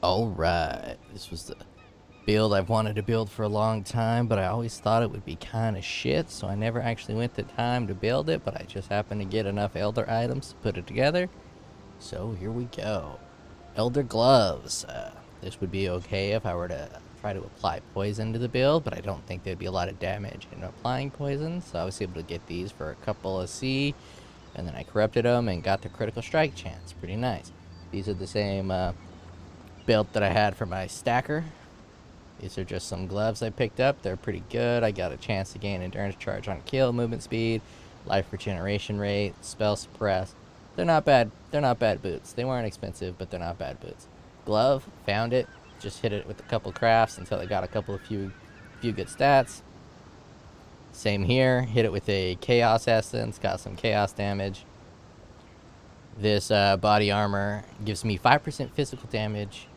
Alright, this was the build I've wanted to build for a long time, but I always thought it would be kind of shit, so I never actually went the time to build it, but I just happened to get enough Elder items to put it together. So here we go. Elder gloves. This would be okay if I were to try to apply poison to the build, but I don't think there'd be a lot of damage in applying poison, so I was able to get these for a couple of C, and then I corrupted them and got the critical strike chance. Pretty nice. These are the same build that I had for my stacker. These are just some gloves I picked up. They're pretty good. I got a chance to gain endurance charge on kill, movement speed, life regeneration rate, spell suppress. They're not bad. They're not bad boots. They weren't expensive, but they're not bad boots. Glove, found it. Just hit it with a couple crafts until I got a few good stats. Same here. Hit it with a chaos essence. Got some chaos damage. This body armor gives me 5% physical damage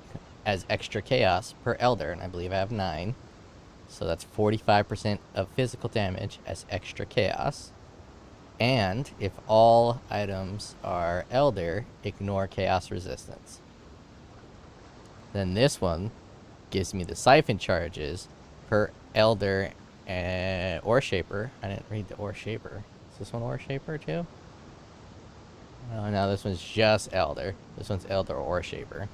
as extra chaos per elder, and I believe I have 9. So that's 45% of physical damage as extra chaos. And if all items are elder, ignore chaos resistance. Then this one gives me the siphon charges per elder or shaper. I didn't read the or shaper. Is this one or shaper too? Oh, no, this one's just elder. This one's elder or shaper.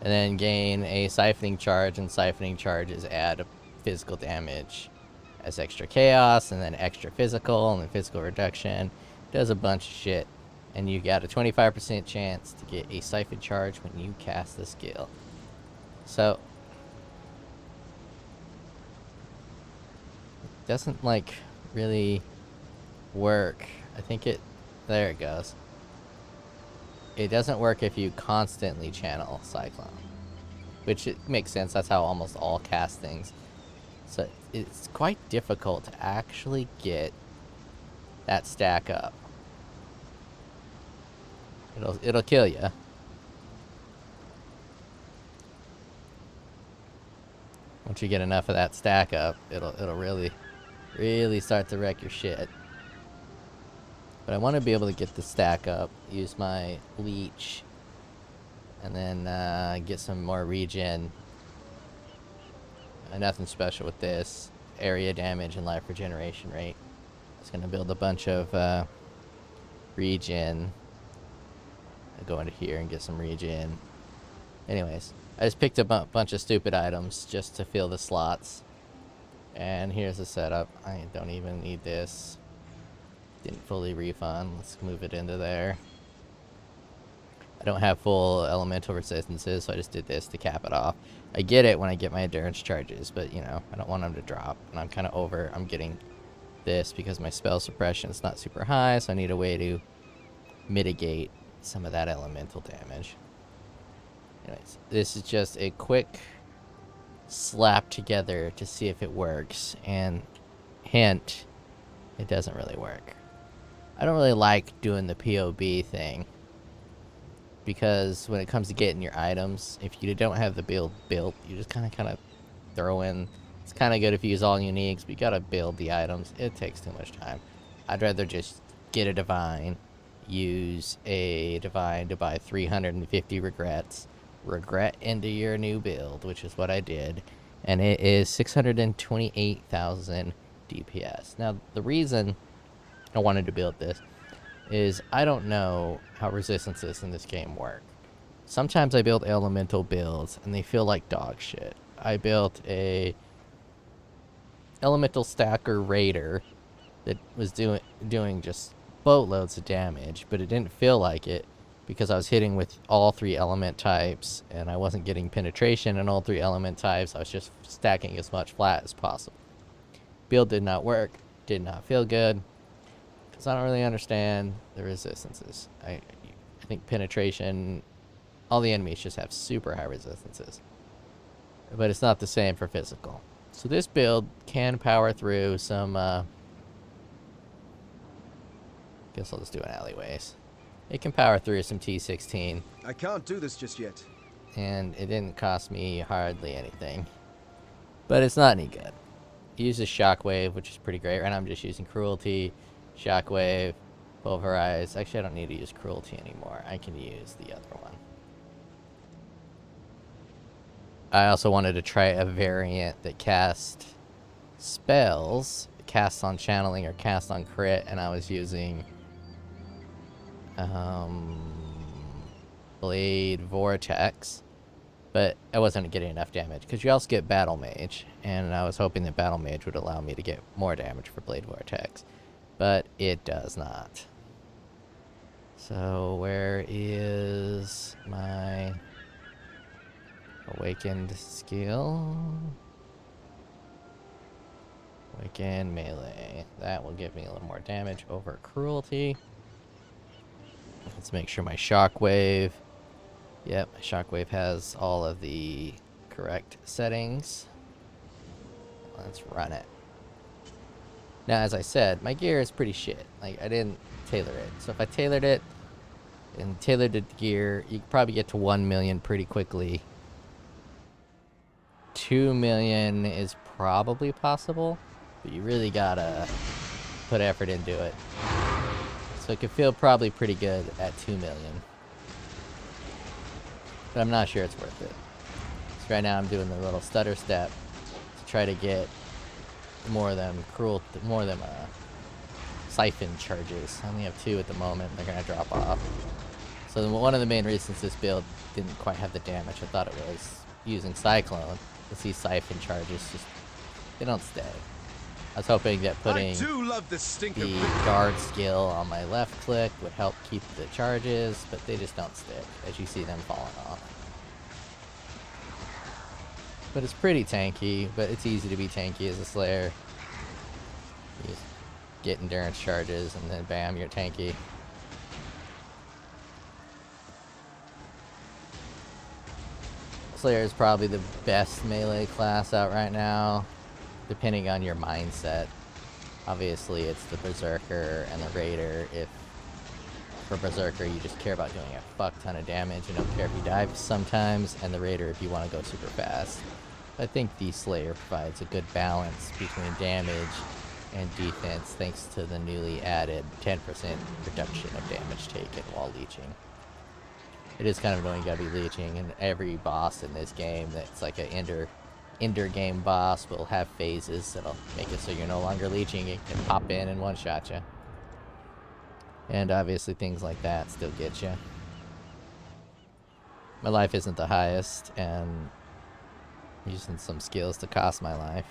And then gain a siphoning charge, and siphoning charges add physical damage as extra chaos, and then extra physical, and then physical reduction. Does a bunch of shit. And you got a 25% chance to get a siphon charge when you cast the skill. So, it doesn't, like, really work. I think it... There it goes. It doesn't work if you constantly channel Cyclone, which it makes sense. That's how almost all cast things. So it's quite difficult to actually get that stack up. It'll kill you. Once you get enough of that stack up, it'll really start to wreck your shit. But I want to be able to get the stack up, use my leech, and then get some more regen. Nothing special with this. Area damage and life regeneration rate. It's going to build a bunch of regen. I'll go into here and get some regen. Anyways, I just picked up a bunch of stupid items just to fill the slots. And here's the setup. I don't even need this. Didn't fully refund. Let's move it into there. I don't have full elemental resistances, so I just did this to cap it off. I get it when I get my endurance charges, but, you know, I don't want them to drop. And I'm kind of over. I'm getting this because my spell suppression is not super high, so I need a way to mitigate some of that elemental damage. Anyways, this is just a quick slap together to see if it works. And hint, it doesn't really work. I don't really like doing the POB thing, because when it comes to getting your items, if you don't have the build built, you just kind of throw in. It's kind of good if you use all uniques, but you gotta build the items. It takes too much time. I'd rather just get a divine, use a divine to buy 350 regret into your new build, which is what I did, and it is 628,000 DPS. Now, the reason I wanted to build this is I don't know how resistances in this game work. Sometimes I build elemental builds and they feel like dog shit. I built a elemental stacker raider that was doing just boatloads of damage, but it didn't feel like it because I was hitting with all 3 element types and I wasn't getting penetration in all 3 element types. I was just stacking as much flat as possible. Build did not work, did not feel good. Because I don't really understand the resistances. I think penetration, all the enemies just have super high resistances. But it's not the same for physical. So this build can power through some, guess I'll just do an alleyways. It can power through some T16. I can't do this just yet. And it didn't cost me hardly anything. But it's not any good. It uses shockwave, which is pretty great. Right now I'm just using cruelty. Shockwave, pulverize. Actually, I don't need to use cruelty anymore. I can use the other one. I also wanted to try a variant that cast spells, cast on channeling or cast on crit, and I was using Blade Vortex, but I wasn't getting enough damage because you also get Battle Mage, and I was hoping that Battle Mage would allow me to get more damage for Blade Vortex, but it does not. So where is my awakened skill? Awakened melee. That will give me a little more damage over cruelty. Let's make sure my shockwave. Yep, my shockwave has all of the correct settings. Let's run it. Now, as I said, my gear is pretty shit. Like, I didn't tailor it. So if I tailored it and tailored the gear, you could probably get to 1 million pretty quickly. 2 million is probably possible, but you really gotta put effort into it. So it could feel probably pretty good at 2 million. But I'm not sure it's worth it. So right now I'm doing the little stutter step to try to get more of them siphon charges. I only have 2 at the moment. They're gonna drop off. So one of the main reasons this build didn't quite have the damage I thought it was using Cyclone. Is these siphon charges just, they don't stay. I was hoping that putting the guard skill on my left click would help keep the charges, but they just don't stick as you see them falling off. But it's pretty tanky, but it's easy to be tanky as a Slayer. You just get endurance charges and then bam, you're tanky. Slayer is probably the best melee class out right now, depending on your mindset. Obviously, it's the Berserker and the Raider. If for Berserker, you just care about doing a fuck ton of damage and don't care if you die sometimes, and the Raider if you want to go super fast. I think the Slayer provides a good balance between damage and defense thanks to the newly added 10% reduction of damage taken while leeching. It is kind of annoying, you gotta be leeching, and every boss in this game that's like an ender game boss will have phases that'll make it so you're no longer leeching. It can pop in and one-shot you. And obviously things like that still get you. My life isn't the highest, and I'm using some skills to cost my life.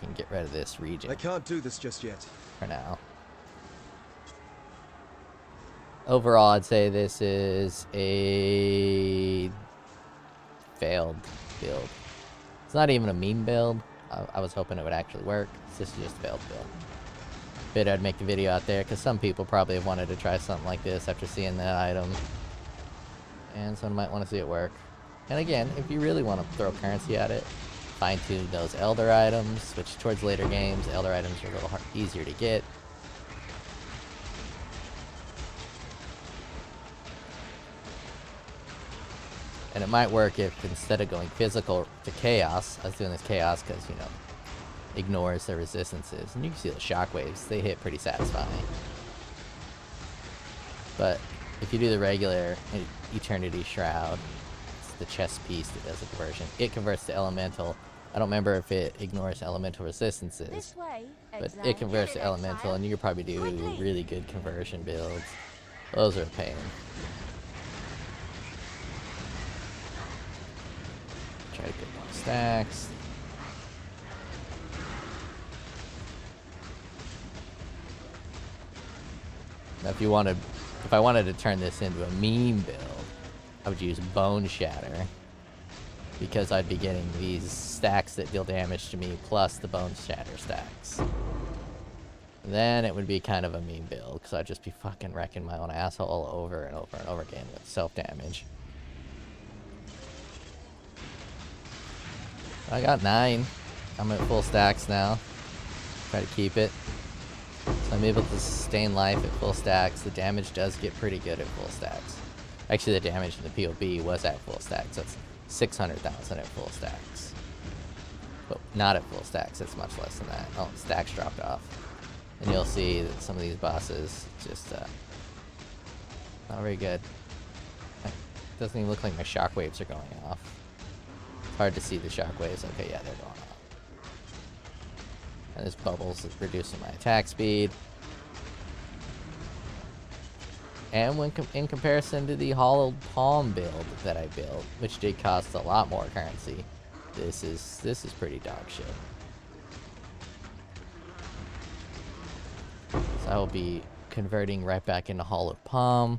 I can get rid of this region. I can't do this just yet. For now. Overall, I'd say this is a failed build. It's not even a meme build. I was hoping it would actually work. This is just a failed build. But I'd make the video out there because some people probably have wanted to try something like this after seeing that item. And someone might want to see it work. And again, if you really want to throw currency at it, fine-tune those Elder items, which towards later games, Elder items are a little easier to get. And it might work if instead of going physical to chaos, I was doing this chaos because, you know, ignores the resistances. And you can see the shockwaves, they hit pretty satisfying. But if you do the regular Eternity Shroud, it's the chest piece that does the conversion. It converts to elemental. I don't remember if it ignores elemental resistances, but it converts to elemental, and you could probably do really good conversion builds. Those are a pain. Try to get more stacks. Now if I wanted to turn this into a meme build, I would use Bone Shatter, because I'd be getting these stacks that deal damage to me plus the Bone Shatter stacks. Then it would be kind of a meme build, because I'd just be fucking wrecking my own asshole over and over and over again with self-damage. I got 9. I'm at full stacks now. Try to keep it. So I'm able to sustain life at full stacks. The damage does get pretty good at full stacks. Actually, the damage in the POB was at full stacks. So it's 600,000 at full stacks. But not at full stacks. It's much less than that. Oh, stacks dropped off. And you'll see that some of these bosses just not very good. It doesn't even look like my shockwaves are going off. It's hard to see the shockwaves. Okay, yeah, they're going off. And this bubbles is reducing my attack speed. And when in comparison to the hollowed palm build that I built, which did cost a lot more currency, this is pretty dog shit. So I will be converting right back into hollowed palm,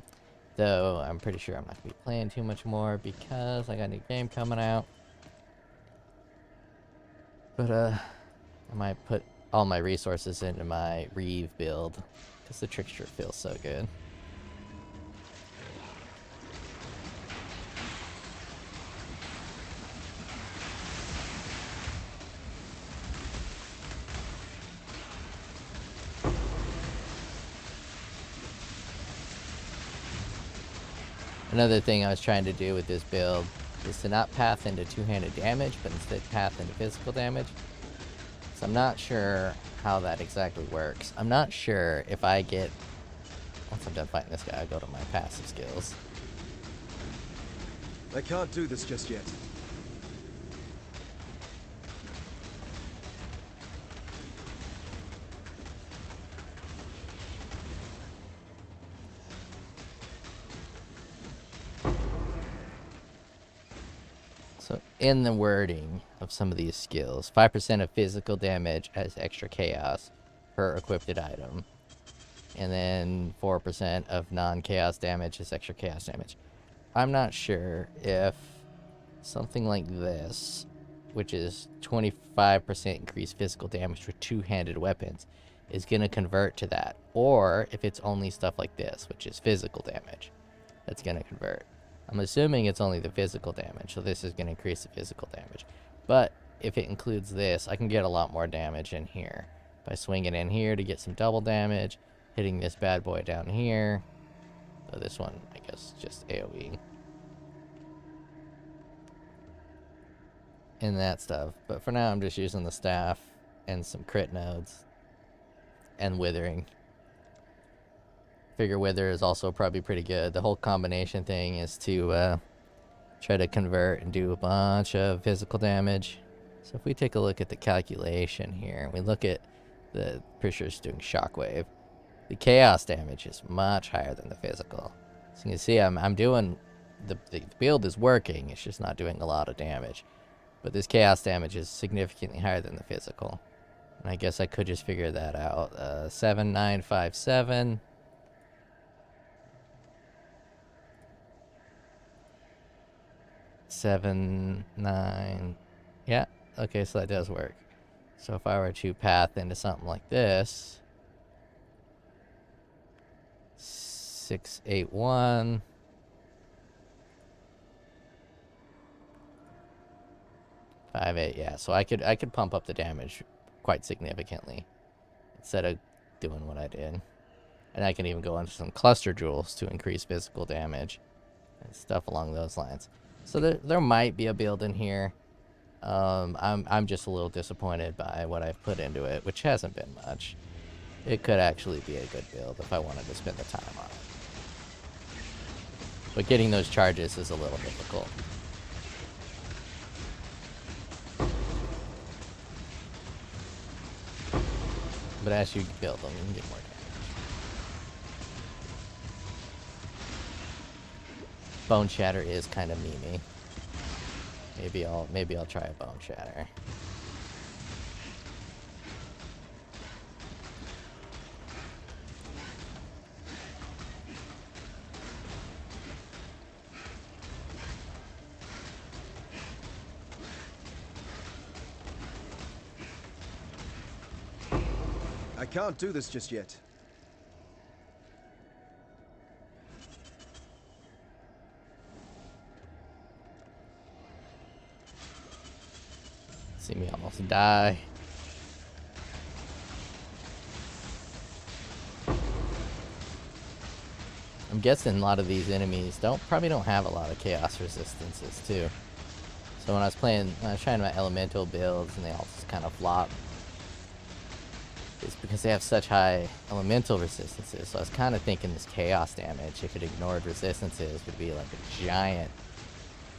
though I'm pretty sure I'm not gonna be playing too much more because I got a new game coming out. But I might put all my resources into my Reeve build because the trickster feels so good. Another thing I was trying to do with this build is to not path into two-handed damage, but instead path into physical damage. So I'm not sure how that exactly works. I'm not sure if I get... Once I'm done fighting this guy, I'll go to my passive skills. I can't do this just yet. So in the wording of some of these skills, 5% of physical damage as extra chaos per equipped item. And then 4% of non-chaos damage as extra chaos damage. I'm not sure if something like this, which is 25% increased physical damage with two-handed weapons, is going to convert to that. Or if it's only stuff like this, which is physical damage, that's going to convert. I'm assuming it's only the physical damage, so this is going to increase the physical damage. But if it includes this, I can get a lot more damage in here by swinging in here to get some double damage, hitting this bad boy down here. So this one, I guess, just AoE. And that stuff. But for now, I'm just using the staff and some crit nodes and withering. Figure Wither is also probably pretty good. The whole combination thing is to try to convert and do a bunch of physical damage. So if we take a look at the calculation here, we look at the pretty sure it's doing shockwave. The chaos damage is much higher than the physical. So you can see I'm doing the build is working. It's just not doing a lot of damage. But this chaos damage is significantly higher than the physical. And I guess I could just figure that out. 7957. 7, 9. Yeah, okay, so that does work. So if I were to path into something like this, 681. Yeah, so I could pump up the damage quite significantly instead of doing what I did. And I can even go into some cluster jewels to increase physical damage and stuff along those lines. So there might be a build in here. I'm just a little disappointed by what I've put into it, which hasn't been much. It could actually be a good build if I wanted to spend the time on it. But getting those charges is a little difficult. But as you build them, you can get more damage. Bone Shatter is kind of memey. Maybe I'll try a Bone Shatter. I can't do this just yet. See me almost die. I'm guessing a lot of these enemies probably don't have a lot of chaos resistances too. So when I was trying my elemental builds and they all just kind of flop, it's because they have such high elemental resistances. So I was kind of thinking this chaos damage, if it ignored resistances, would be like a giant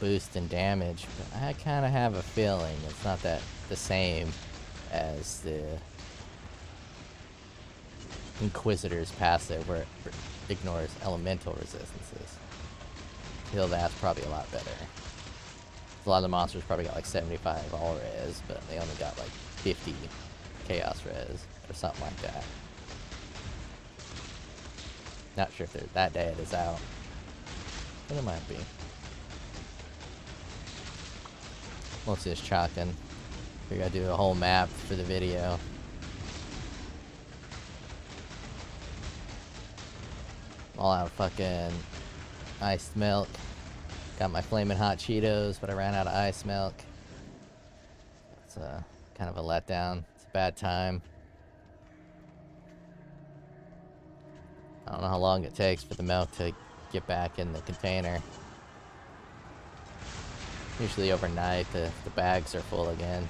boost in damage, but I kind of have a feeling it's not that the same as the Inquisitor's passive where it ignores elemental resistances. I feel that's probably a lot better. A lot of the monsters probably got like 75 all res, but they only got like 50 chaos res or something like that. Not sure if that data is out, but it might be. Mostly just chalking. Figure I'd do a whole map for the video. All out of fucking iced milk. Got my flaming hot Cheetos, but I ran out of ice milk. It's kind of a letdown. It's a bad time. I don't know how long it takes for the milk to get back in the container. Usually overnight, the bags are full again.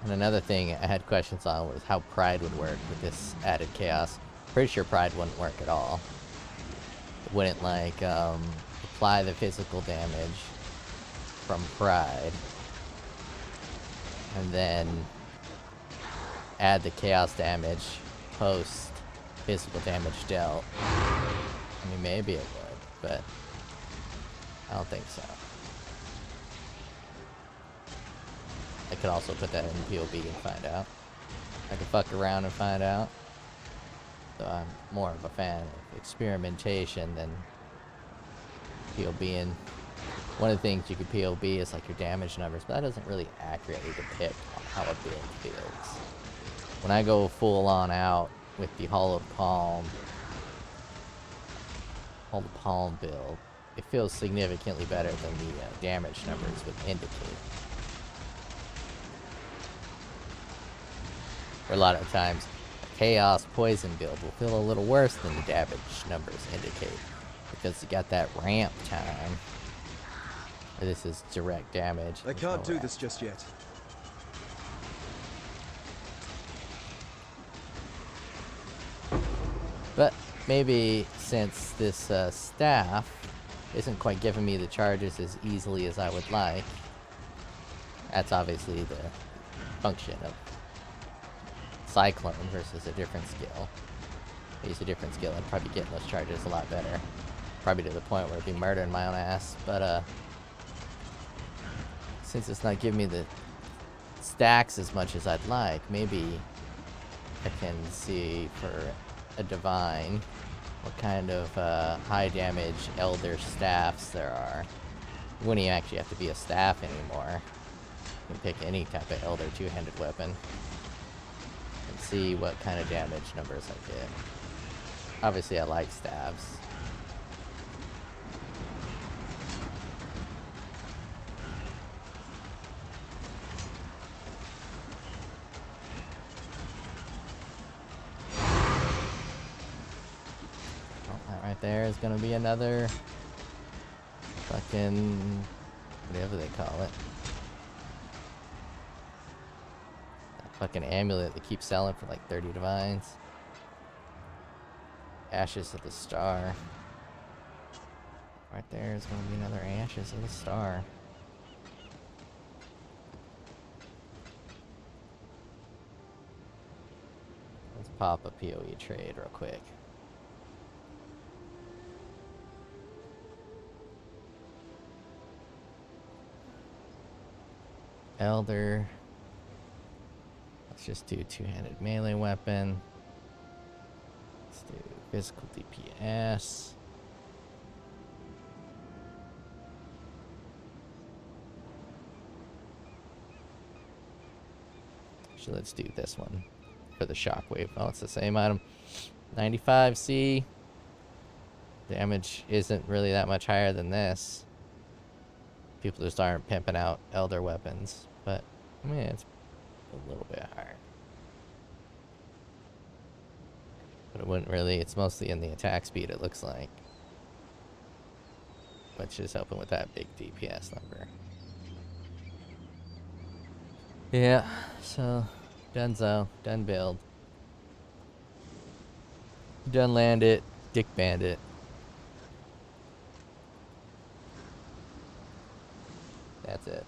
And another thing I had questions on was how Pride would work with this added chaos. Pretty sure Pride wouldn't work at all. It wouldn't like apply the physical damage from Pride and then add the chaos damage post physical damage dealt. I mean, maybe it would, but I don't think so. I could also put that in POB and find out. I could fuck around and find out. So I'm more of a fan of experimentation than POBing. One of the things you could POB is like your damage numbers, but that doesn't really accurately depict on how a build feels. When I go full on out with the Hollowed Palm build, it feels significantly better than the damage numbers would indicate. Or a lot of times, a Chaos Poison build will feel a little worse than the damage numbers indicate, because you got that ramp time. This is direct damage. I can't do this just yet. But maybe since this staff isn't quite giving me the charges as easily as I would like, that's obviously the function of Cyclone versus a different skill. If I use a different skill, I'd probably get those charges a lot better. Probably to the point where I'd be murdering my own ass. But since it's not giving me the stacks as much as I'd like, maybe I can see for a divine what kind of high damage elder staffs there are. You wouldn't even actually have to be a staff anymore. You can pick any type of elder two-handed weapon and see what kind of damage numbers I get. Obviously I like staves. Right there is gonna be another fucking whatever they call it. That fucking amulet they keep selling for like 30 divines. Ashes of the Star. Right there is gonna be another Ashes of the Star. Let's pop a POE trade real quick. Elder. Let's just do two-handed melee weapon. Let's do physical DPS. Actually, let's do this one for the shockwave. Oh, it's the same item. 95C. Damage isn't really that much higher than this. People just aren't pimping out elder weapons, but I mean it's a little bit higher. But it wouldn't really, it's mostly in the attack speed, it looks like. which is helping with that big DPS number. Yeah, so donezo, done build. Done land it, dick bandit. That's it.